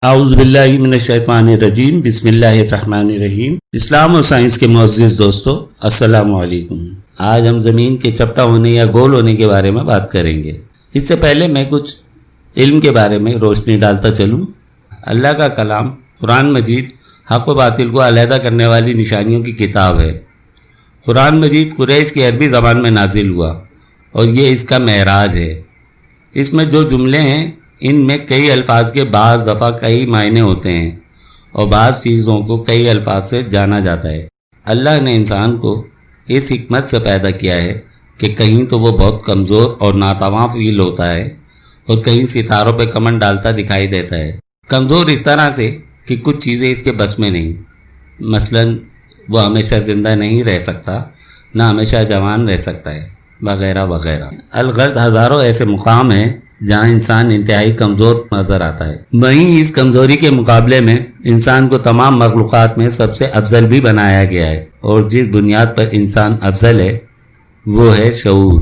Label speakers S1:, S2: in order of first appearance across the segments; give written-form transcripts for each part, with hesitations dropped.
S1: اعوذ باللہ من الشیطان الرجیم، بسم اللہ الرحمن الرحیم۔ اسلام و سائنس کے معزز دوستو، السلام علیکم۔ آج ہم زمین کے چپٹا ہونے یا گول ہونے کے بارے میں بات کریں گے۔ اس سے پہلے میں کچھ علم کے بارے میں روشنی ڈالتا چلوں۔ اللہ کا کلام قرآن مجید حق و باطل کو علیحدہ کرنے والی نشانیوں کی کتاب ہے۔ قرآن مجید قریش کی عربی زبان میں نازل ہوا اور یہ اس کا معراج ہے۔ اس میں جو جملے ہیں ان میں کئی الفاظ کے بعض دفعہ کئی معنی ہوتے ہیں اور بعض چیزوں کو کئی الفاظ سے جانا جاتا ہے۔ اللہ نے انسان کو اس حکمت سے پیدا کیا ہے کہ کہیں تو وہ بہت کمزور اور ناتواں فیل ہوتا ہے اور کہیں ستاروں پہ کمن ڈالتا دکھائی دیتا ہے۔ کمزور اس طرح سے کہ کچھ چیزیں اس کے بس میں نہیں، مثلا وہ ہمیشہ زندہ نہیں رہ سکتا، نہ ہمیشہ جوان رہ سکتا ہے، وغیرہ وغیرہ۔ الغرض ہزاروں ایسے مقام ہیں جہاں انسان انتہائی کمزور نظر آتا ہے۔ وہیں اس کمزوری کے مقابلے میں انسان کو تمام مخلوقات میں سب سے افضل بھی بنایا گیا ہے، اور جس بنیاد پر انسان افضل ہے وہ ہے شعور۔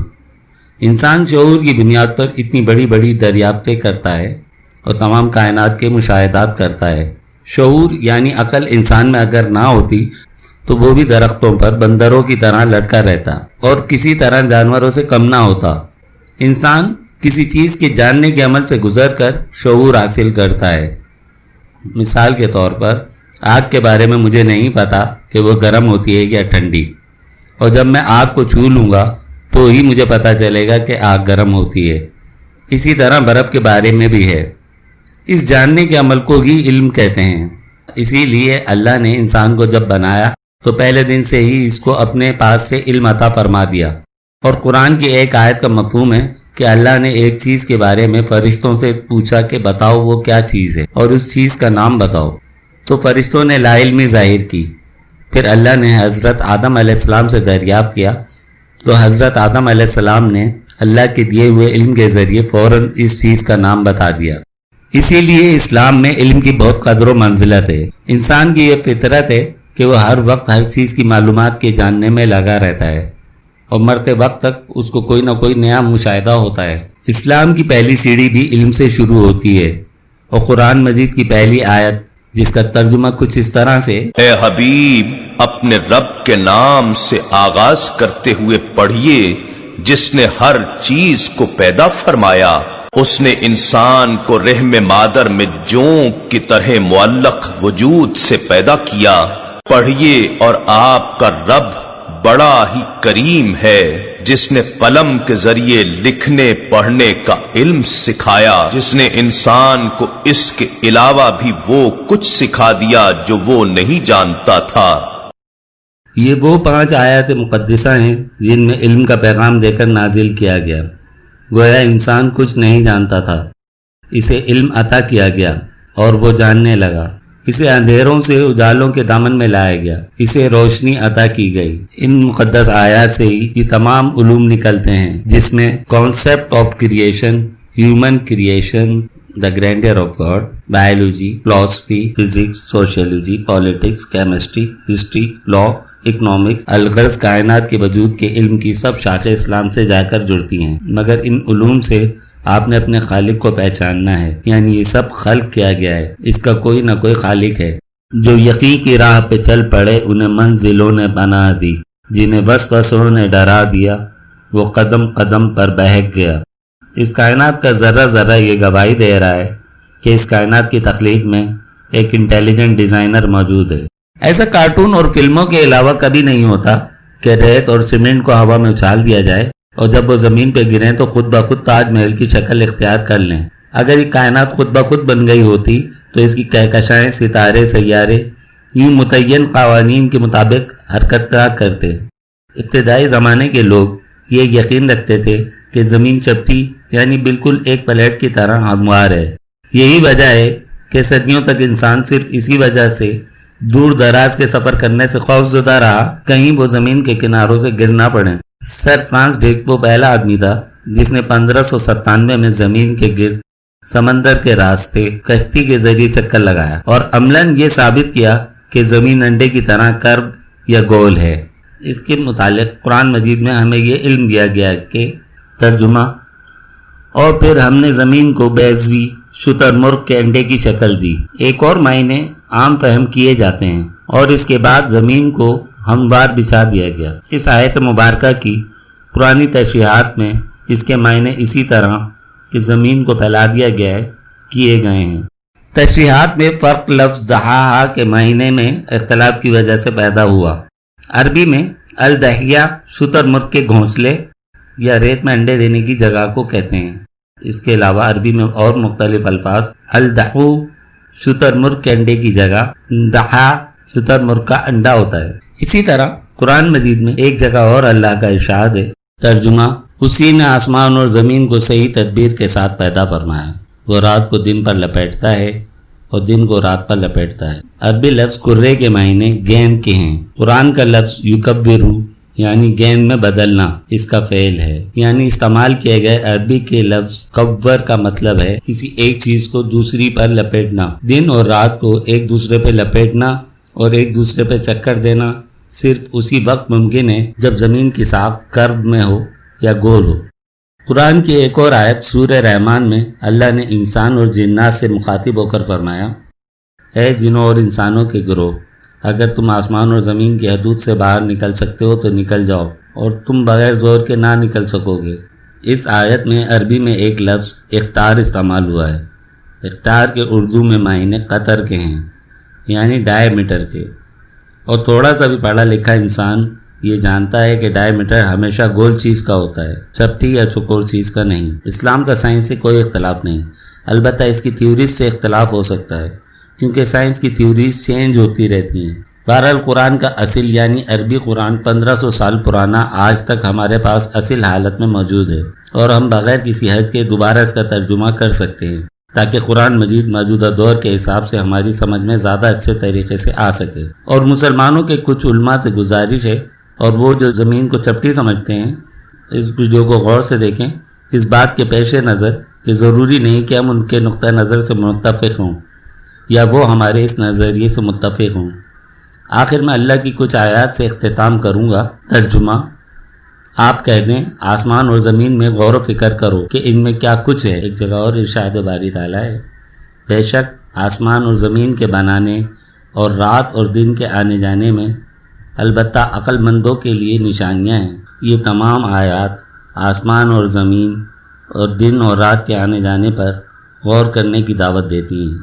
S1: انسان شعور کی بنیاد پر اتنی بڑی بڑی دریافتیں کرتا ہے اور تمام کائنات کے مشاہدات کرتا ہے۔ شعور یعنی عقل انسان میں اگر نہ ہوتی تو وہ بھی درختوں پر بندروں کی طرح لٹکا رہتا اور کسی طرح جانوروں سے کم نہ ہوتا۔ انسان کسی چیز کے جاننے کے عمل سے گزر کر شعور حاصل کرتا ہے۔ مثال کے طور پر آگ کے بارے میں مجھے نہیں پتا کہ وہ گرم ہوتی ہے یا ٹھنڈی، اور جب میں آگ کو چھو لوں گا تو ہی مجھے پتا چلے گا کہ آگ گرم ہوتی ہے۔ اسی طرح برف کے بارے میں بھی ہے۔ اس جاننے کے عمل کو ہی علم کہتے ہیں۔ اسی لیے اللہ نے انسان کو جب بنایا تو پہلے دن سے ہی اس کو اپنے پاس سے علم عطا فرما دیا، اور قرآن کی ایک آیت کا مفہوم ہے کہ اللہ نے ایک چیز کے بارے میں فرشتوں سے پوچھا کہ بتاؤ وہ کیا چیز ہے اور اس چیز کا نام بتاؤ، تو فرشتوں نے لا علمی ظاہر کی۔ پھر اللہ نے حضرت آدم علیہ السلام سے دریافت کیا تو حضرت آدم علیہ السلام نے اللہ کے دیے ہوئے علم کے ذریعے فوراً اس چیز کا نام بتا دیا۔ اسی لیے اسلام میں علم کی بہت قدر و منزلت ہے۔ انسان کی یہ فطرت ہے کہ وہ ہر وقت ہر چیز کی معلومات کے جاننے میں لگا رہتا ہے، اور مرتے وقت تک اس کو کوئی نہ کوئی نیا مشاہدہ ہوتا ہے۔ اسلام کی پہلی سیڑھی بھی علم سے شروع ہوتی ہے، اور قرآن مجید کی پہلی آیت جس کا ترجمہ کچھ اس طرح سے،
S2: اے حبیب اپنے رب کے نام سے آغاز کرتے ہوئے پڑھیے جس نے ہر چیز کو پیدا فرمایا۔ اس نے انسان کو رحم مادر میں جونک کی طرح معلق وجود سے پیدا کیا۔ پڑھیے اور آپ کا رب بڑا ہی کریم ہے جس نے قلم کے ذریعے لکھنے پڑھنے کا علم سکھایا، جس نے انسان کو اس کے علاوہ بھی وہ کچھ سکھا دیا جو وہ نہیں جانتا تھا۔
S1: یہ وہ 5 آیات مقدسہ ہیں جن میں علم کا پیغام دے کر نازل کیا گیا۔ گویا انسان کچھ نہیں جانتا تھا، اسے علم عطا کیا گیا اور وہ جاننے لگا۔ اسے اندھیروں سے اجالوں کے دامن میں لایا گیا، اسے روشنی عطا کی گئی۔ ان مقدس آیات سے ہی یہ تمام علوم نکلتے ہیں، جس میں concept of creation, human creation, the grinder of God, biology, philosophy, physics, sociology, politics, chemistry, history, law, economics, الغرض کائنات کے وجود کے علم کی سب شاخیں اسلام سے جا کر جڑتی ہیں۔ مگر ان علوم سے آپ نے اپنے خالق کو پہچاننا ہے، یعنی یہ سب خلق کیا گیا ہے، اس کا کوئی نہ کوئی خالق ہے۔ جو یقین کی راہ پہ چل پڑے انہیں منزلوں نے بنا دی، جنہیں وسوسوں نے ڈرا دیا وہ قدم قدم پر بہک گیا۔ اس کائنات کا ذرہ ذرہ یہ گواہی دے رہا ہے کہ اس کائنات کی تخلیق میں ایک انٹیلیجنٹ ڈیزائنر موجود ہے۔ ایسا کارٹون اور فلموں کے علاوہ کبھی نہیں ہوتا کہ ریت اور سیمنٹ کو ہوا میں اچھال دیا جائے اور جب وہ زمین پہ گریں تو خود بخود تاج محل کی شکل اختیار کر لیں۔ اگر یہ کائنات خود بخود بن گئی ہوتی تو اس کی کہکشائیں، ستارے، سیارے یوں متعین قوانین کے مطابق حرکت نہ کرتے۔ ابتدائی زمانے کے لوگ یہ یقین رکھتے تھے کہ زمین چپٹی یعنی بالکل ایک پلیٹ کی طرح ہموار ہے۔ یہی وجہ ہے کہ صدیوں تک انسان صرف اسی وجہ سے دور دراز کے سفر کرنے سے خوف زدہ رہا کہیں وہ زمین کے کناروں سے گر نہ پڑے۔ سر فرانس ڈیک وہ پہلا آدمی تھا جس نے 1597 میں زمین کے گرد سمندر کے راستے کشتی کے ذریعے چکر لگایا اور عملاً یہ ثابت کیا کہ زمین انڈے کی طرح کرب یا گول ہے۔ اس کے متعلق قرآن مجید میں ہمیں یہ علم دیا گیا کہ ترجمہ، اور پھر ہم نے زمین کو بیضوی شتر مرغ کے انڈے کی شکل دی۔ ایک اور معنی عام فہم کیے جاتے ہیں، اور اس کے بعد زمین کو ہموار بچھا دیا گیا۔ اس آیت مبارکہ کی پرانی تشریحات میں اس کے معنی اسی طرح کہ زمین کو پھیلا دیا گیا ہے کیے گئے ہیں۔ تشریحات میں فرق لفظ دحاہا کے معنی میں اختلاف کی وجہ سے پیدا ہوا۔ عربی میں الدحیہ شتر مرغ کے گھونسلے یا ریت میں انڈے دینے کی جگہ کو کہتے ہیں۔ اس کے علاوہ عربی میں اور مختلف الفاظ الدحو شتر مرغ کے انڈے کی جگہ دحا شتر مرغ کا انڈا ہوتا ہے۔ اسی طرح قرآن مجید میں ایک جگہ اور اللہ کا ارشاد ہے، ترجمہ: اسی نے آسمان اور زمین کو صحیح تدبیر کے ساتھ پیدا فرمایا، وہ رات کو دن پر لپیٹتا ہے اور دن کو رات پر لپیٹتا ہے۔ عربی لفظ کرے کے معنی گیند کے ہیں۔ قرآن کا لفظ یکبرو یعنی گیند میں بدلنا اس کا فعل ہے، یعنی استعمال کیے گئے عربی کے لفظ کور کا مطلب ہے کسی ایک چیز کو دوسری پر لپیٹنا۔ دن اور رات کو ایک دوسرے پہ لپیٹنا اور ایک دوسرے پہ چکر دینا صرف اسی وقت ممکن ہے جب زمین کی ساخت کرب میں ہو یا گول ہو۔ قرآن کی ایک اور آیت سورہ رحمان میں اللہ نے انسان اور جنات سے مخاطب ہو کر فرمایا، اے جنوں اور انسانوں کے گروہ، اگر تم آسمان اور زمین کی حدود سے باہر نکل سکتے ہو تو نکل جاؤ، اور تم بغیر زور کے نہ نکل سکو گے۔ اس آیت میں عربی میں ایک لفظ اختار استعمال ہوا ہے۔ اختار کے اردو میں معنی قطر کے ہیں، یعنی ڈائی میٹر کے، اور تھوڑا سا بھی پڑھا لکھا انسان یہ جانتا ہے کہ ڈائی میٹر ہمیشہ گول چیز کا ہوتا ہے، چپٹی یا چوکور چیز کا نہیں۔ اسلام کا سائنس سے کوئی اختلاف نہیں، البتہ اس کی تھیوریز سے اختلاف ہو سکتا ہے، کیونکہ سائنس کی تھیوریز چینج ہوتی رہتی ہیں۔ بہرحال قرآن کا اصل یعنی عربی قرآن 1500 سال پرانا آج تک ہمارے پاس اصل حالت میں موجود ہے، اور ہم بغیر کسی حرج کے دوبارہ اس کا ترجمہ کر سکتے ہیں تاکہ قرآن مجید موجودہ دور کے حساب سے ہماری سمجھ میں زیادہ اچھے طریقے سے آ سکے۔ اور مسلمانوں کے کچھ علماء سے گزارش ہے، اور وہ جو زمین کو چپٹی سمجھتے ہیں، اس ویڈیو کو غور سے دیکھیں، اس بات کے پیش نظر کہ ضروری نہیں کہ ہم ان کے نقطہ نظر سے متفق ہوں یا وہ ہمارے اس نظریے سے متفق ہوں۔ آخر میں اللہ کی کچھ آیات سے اختتام کروں گا۔ ترجمہ: آپ کہہ دیں آسمان اور زمین میں غور و فکر کرو کہ ان میں کیا کچھ ہے۔ ایک جگہ اور ارشاد باری تعالیٰ ہے، بے شک آسمان اور زمین کے بنانے اور رات اور دن کے آنے جانے میں البتہ عقل مندوں کے لیے نشانیاں ہیں۔ یہ تمام آیات آسمان اور زمین اور دن اور رات کے آنے جانے پر غور کرنے کی دعوت دیتی ہیں۔